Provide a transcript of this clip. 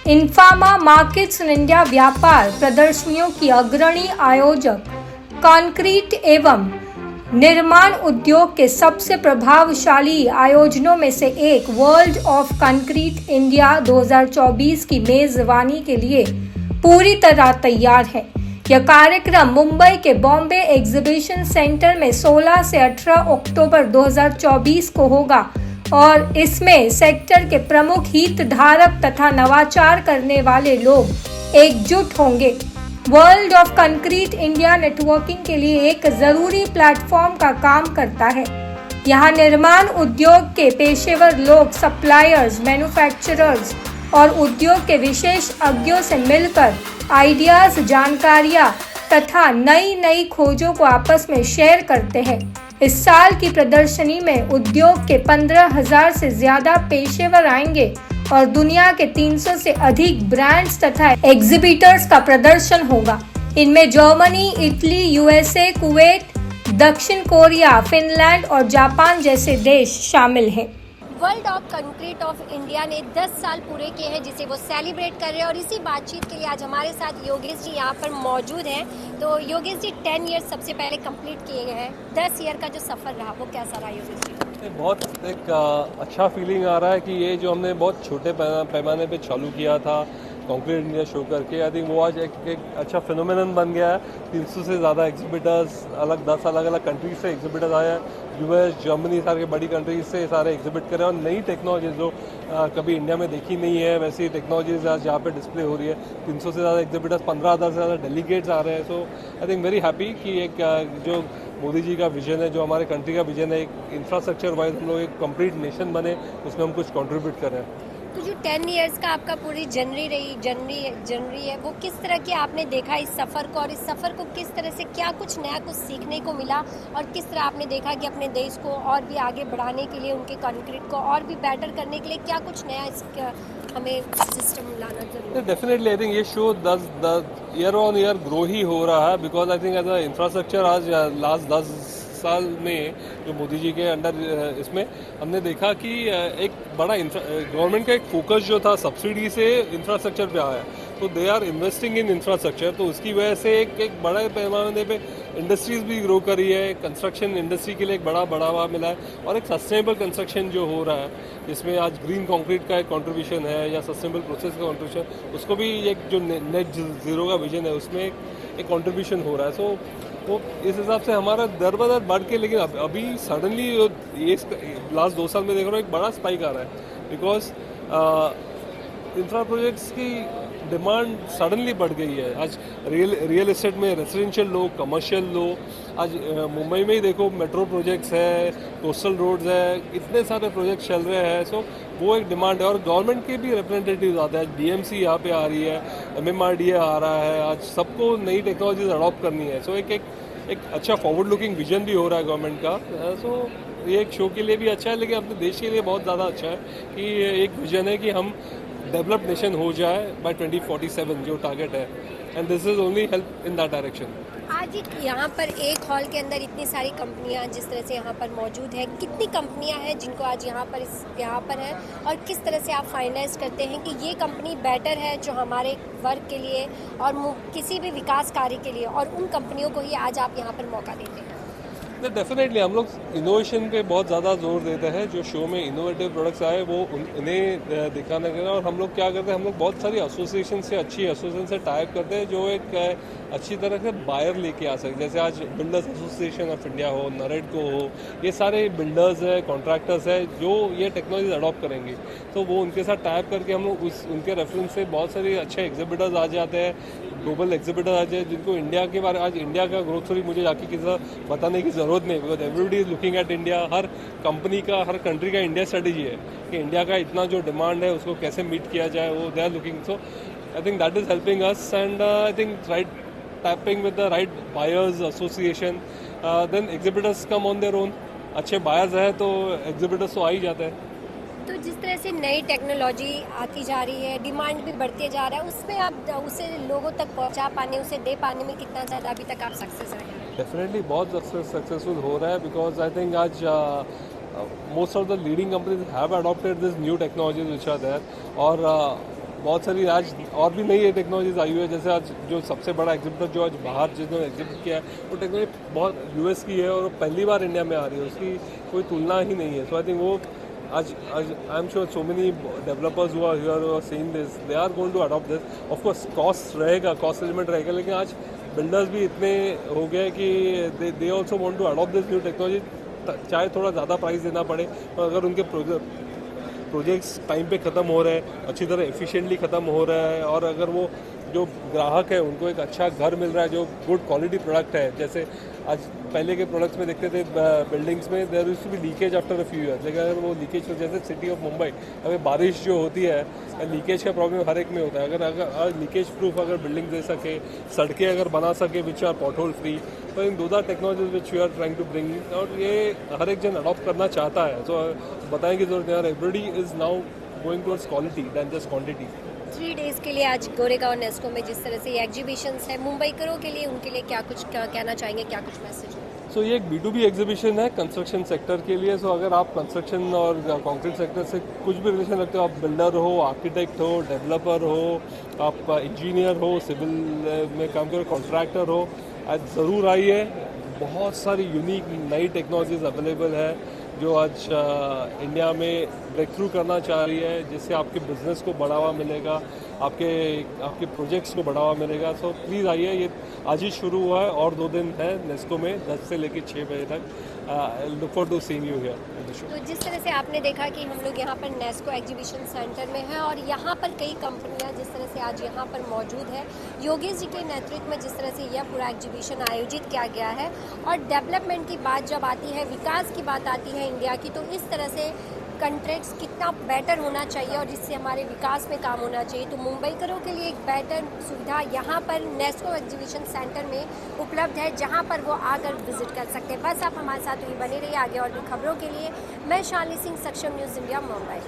इन्फामा markets in India व्यापार प्रदर्शनियों की अग्रणी आयोजक, कंक्रीट एवं निर्माण उद्योग के सबसे प्रभावशाली आयोजनों में से एक वर्ल्ड ऑफ कंक्रीट इंडिया 2024 की मेजबानी के लिए पूरी तरह तैयार है। यह कार्यक्रम मुंबई के बॉम्बे एग्जीबिशन सेंटर में 16 से 18 अक्टूबर 2024 को होगा और इसमें सेक्टर के प्रमुख हितधारक तथा नवाचार करने वाले लोग एकजुट होंगे। World of concrete India networking के लिए एक जरूरी प्लेटफॉर्म का काम करता है। यहाँ निर्माण उद्योग के पेशेवर लोग, सप्लायर्स, मैन्युफैक्चरर्स और उद्योग के विशेषज्ञों से मिलकर आइडियाज, जानकारियाँ तथा नई खोजों को आपस में शेयर करते हैं। इस साल की प्रदर्शनी में उद्योग के 15,000 से ज्यादा पेशेवर आएंगे और दुनिया के 300 से अधिक ब्रांड्स तथा एग्जीबिटर्स का प्रदर्शन होगा। इनमें जर्मनी, इटली, यूएसए, कुवैत, दक्षिण कोरिया, फिनलैंड और जापान जैसे देश शामिल हैं। World of concrete of India ने 10 साल पूरे किए हैं, जिसे वो सेलिब्रेट कर रहे हैं और इसी बातचीत के लिए आज हमारे साथ योगेश जी यहाँ पर मौजूद हैं। तो योगेश जी, 10 ईयर सबसे पहले कंप्लीट किए गए हैं, 10 ईयर का जो सफ़र रहा वो कैसा रहा योगेश जी? बहुत एक अच्छा फीलिंग आ रहा है कि ये जो हमने बहुत छोटे पैमाने पे चालू किया था कंक्रीट इंडिया शो करके, आई थिंक वो आज एक अच्छा फिनोमेनन बन गया है। 300 से ज़्यादा एग्जीबिटर्स, 10 अलग अलग कंट्रीज से एग्जीबिटर्स आए हैं। यूएस, जर्मनी, सारे बड़ी कंट्रीज से सारे एग्जिबिट कर रहे हैं और नई टेक्नोलॉजी जो कभी इंडिया में देखी नहीं है वैसी टेक्नोलॉजीज आज यहाँ पे डिस्प्ले हो रही है। 300 से ज़्यादा एग्जिबिटर्स, 15,000 से ज़्यादा डेलीगेट्स आ रहे हैं। सो आई थिंक वेरी हैप्पी कि एक जो मोदी जी का विजन है, जो हमारे कंट्री का विजन है, एक इंफ्रास्ट्रक्चर वाइज हम लोग एक कंप्लीट नेशन बने, उसमें हम कुछ कंट्रीब्यूट कर रहे हैं। तो जो 10 इयर्स का आपका पूरी जर्नी है, वो किस तरह की आपने देखा इस सफ़र को, और इस सफ़र को किस तरह से क्या कुछ नया कुछ सीखने को मिला, और किस तरह आपने देखा कि अपने देश को और भी आगे बढ़ाने के लिए, उनके कंक्रीट को और भी बेटर करने के लिए क्या कुछ नया इसका हमें सिस्टम लाना जरूरी है? डेफिनेटली आई थिंक ये show 10 year on year grow ही हो रहा है, because I think as a infrastructure आज लास्ट 10 साल में जो मोदी जी के अंडर इसमें हमने देखा कि एक बड़ा गवर्नमेंट का एक फोकस जो था सब्सिडी से इंफ्रास्ट्रक्चर पे आया, तो they are investing in infrastructure. तो उसकी वजह से एक बड़े पैमाने पे इंडस्ट्रीज भी ग्रो करी है, कंस्ट्रक्शन इंडस्ट्री के लिए एक बड़ा बढ़ावा मिला है और एक सस्टेनेबल कंस्ट्रक्शन जो हो रहा है, इसमें आज ग्रीन कंक्रीट का एक कंट्रीब्यूशन है या सस्टेनेबल प्रोसेस का कंट्रीब्यूशन, उसको भी एक जो नेट जीरो का विजन है उसमें एक कंट्रीब्यूशन हो रहा है। सो तो इस हिसाब से हमारा दर बदर बढ़ के, लेकिन अभी सडनली ये लास्ट 2 साल में देख रहा हूँ एक बड़ा स्पाइक आ रहा है, बिकॉज इंफ्रा प्रोजेक्ट्स की डिमांड सडनली बढ़ गई है। आज रियल एस्टेट में रेजिडेंशियल लो, कमर्शियल लो, आज मुंबई में ही देखो मेट्रो प्रोजेक्ट्स है, कोस्टल रोड्स है, इतने सारे प्रोजेक्ट्स चल रहे हैं। सो वो एक डिमांड है और गवर्नमेंट के भी रिप्रेजेंटेटिव आते हैं। डीएमसी यहाँ पे आ रही है, MMRDA आ रहा है, आज सबको नई टेक्नोलॉजीज अडॉप्ट करनी है। सो एक अच्छा फॉरवर्ड लुकिंग विजन भी हो रहा है गवर्नमेंट का। सो ये एक शो के लिए भी अच्छा है, लेकिन अपने देश के लिए बहुत ज़्यादा अच्छा है कि एक विजन है कि हम डेवलप्ड नेशन हो जाए बाय 2047 जो टारगेट है, and this is only help in that direction. आज यहाँ पर एक हॉल के अंदर इतनी सारी कंपनियाँ जिस तरह से यहाँ पर मौजूद है, कितनी कंपनियाँ हैं जिनको आज यहाँ पर है, और किस तरह से आप फाइनलाइज करते हैं कि ये कंपनी बेटर है जो हमारे वर्क के लिए और किसी भी विकास कार्य के लिए, और उन कंपनियों को ही आज आप यहाँ पर मौका देते हैं? डेफिनेटली हम लोग इनोवेशन पे बहुत ज़्यादा जोर देते हैं। जो शो में इनोवेटिव प्रोडक्ट्स आए वो इन्हें दिखाने के लिए, और हम लोग क्या करते हैं, हम लोग बहुत सारी एसोसिएशन से, अच्छी एसोसिएशन से टाइप करते हैं जो एक अच्छी तरह से बायर लेके आ सके। जैसे आज बिल्डर्स एसोसिएशन ऑफ इंडिया हो, नरेडको हो, ये सारे बिल्डर्स है, कॉन्ट्रैक्टर्स है जो ये टेक्नोलॉजी अडॉप्ट करेंगे, तो वो उनके साथ टाइप करके हम लोग उनके रेफरेंस से बहुत सारे अच्छे एग्जिबिटर्स आ जाते हैं, ग्लोबल एग्जिबिटर्स आ जाए, जिनको इंडिया के बारे, आज इंडिया का ग्रोथ स्टोरी मुझे जाके किसी बताने की ज़रूरत नहीं, because everybody is looking at India. Her company का, हर कंट्री का इंडिया स्ट्रेटेजी है कि इंडिया का इतना जो डिमांड है उसको कैसे मीट किया जाए, वो they are looking. So I think that is helping us, and I think right tapping with the right buyers association, then exhibitors come on their own। अच्छे बायर्स हैं तो एग्जिबिटर्स तो आ ही जाते हैं। तो जिस तरह से नई टेक्नोलॉजी आती जा रही है, डिमांड भी बढ़ते जा रहा है, उसमें आप उसे लोगों तक पहुंचा पाने, उसे दे पाने में कितना ज़्यादा अभी तक आप सक्सेस रहे हैं? डेफिनेटली बहुत सक्सेसफुल हो रहा है, बिकॉज आई थिंक आज most of the leading companies have adopted this new technologies which are there, और बहुत सारी आज और भी नई टेक्नोलॉजीज आई हुई है। जैसे आज जो सबसे बड़ा एग्जिबिटर जो आज बाहर जिसने एग्जिबिट किया है वो टेक्नोलॉजी बहुत यूएस की है और पहली बार इंडिया में आ रही है, उसकी कोई तुलना ही नहीं है। सो आई थिंक वो आज I am sure so many developers who are here are saying this, they are going to adopt this. Of course cost रहेगा, कॉस्ट एलिमेंट रहेगा, लेकिन आज बिल्डर्स भी इतने हो गए कि they also want to adopt this new technology, चाहे थोड़ा ज़्यादा प्राइस देना पड़े, पर अगर उनके प्रोजेक्ट्स टाइम पे ख़त्म हो रहे हैं, अच्छी तरह एफिशिएंटली ख़त्म हो रहा है, और अगर वो जो ग्राहक है उनको एक अच्छा घर मिल रहा है जो गुड क्वालिटी प्रोडक्ट है। जैसे आज पहले के प्रोडक्ट्स में देखते थे बिल्डिंग्स में there used to be leakage after a few years, लेकिन अगर वो लीकेज, जैसे सिटी ऑफ मुंबई अगर बारिश जो होती है लीकेज का प्रॉब्लम हर एक में होता है। अगर लीकेज प्रूफ अगर बिल्डिंग दे सके, सड़कें अगर बना सके विच आर पॉटहोल फ्री, तो इन दो technologies which we are trying to bring, और ये हर एक जन अडॉप्ट करना चाहता है। तो बताएं कि जरूरत है, everybody is now going towards quality than just quantity. 3 days के लिए आज गोरेगांव नेस्को में जिस तरह से ये एग्जीबिशंस है, मुंबईकरों के लिए उनके लिए क्या कुछ कहना चाहेंगे, क्या कुछ मैसेज है? सो ये एक B2B एग्जीबिशन है कंस्ट्रक्शन सेक्टर के लिए। सो अगर आप कंस्ट्रक्शन और कंक्रीट सेक्टर से कुछ भी रिलेशन रखते हो, आप बिल्डर हो, आर्किटेक्ट हो, डेवलपर हो, आप इंजीनियर हो, सिविल में काम करो, कॉन्ट्रैक्टर हो, आज ज़रूर आइए। बहुत सारी यूनिक नई टेक्नोलॉजीज अवेलेबल है जो आज इंडिया में ब्रेक थ्रू करना चाह रही है, जिससे आपके बिजनेस को बढ़ावा मिलेगा, आपके प्रोजेक्ट्स को बढ़ावा मिलेगा। सो प्लीज़ आइए, ये आज ही शुरू हुआ है और 2 दिन है नेस्को में 10 से लेकर 6 बजे तक। Look for to seeing you here. तो जिस तरह से आपने देखा कि हम लोग यहाँ पर नेस्को एग्जीबिशन सेंटर में हैं और यहाँ पर कई कंपनियाँ जिस तरह से आज यहाँ पर मौजूद है, योगेश जी के नेतृत्व में जिस तरह से यह पूरा एग्जीबिशन आयोजित किया गया है, और डेवलपमेंट की बात जब आती है, विकास की बात आती है इंडिया की, तो इस तरह से कंट्रैक्ट्स कितना बेटर होना चाहिए और जिससे हमारे विकास में काम होना चाहिए। तो मुंबईकरों के लिए एक बेटर सुविधा यहाँ पर नेस्को एग्जीबिशन सेंटर में उपलब्ध है, जहाँ पर वो आकर विजिट कर सकते हैं। बस आप हमारे साथ ही बने रहिए आगे और भी खबरों के लिए। मैं शालिनी सिंह, सक्षम न्यूज़ इंडिया, मुंबई।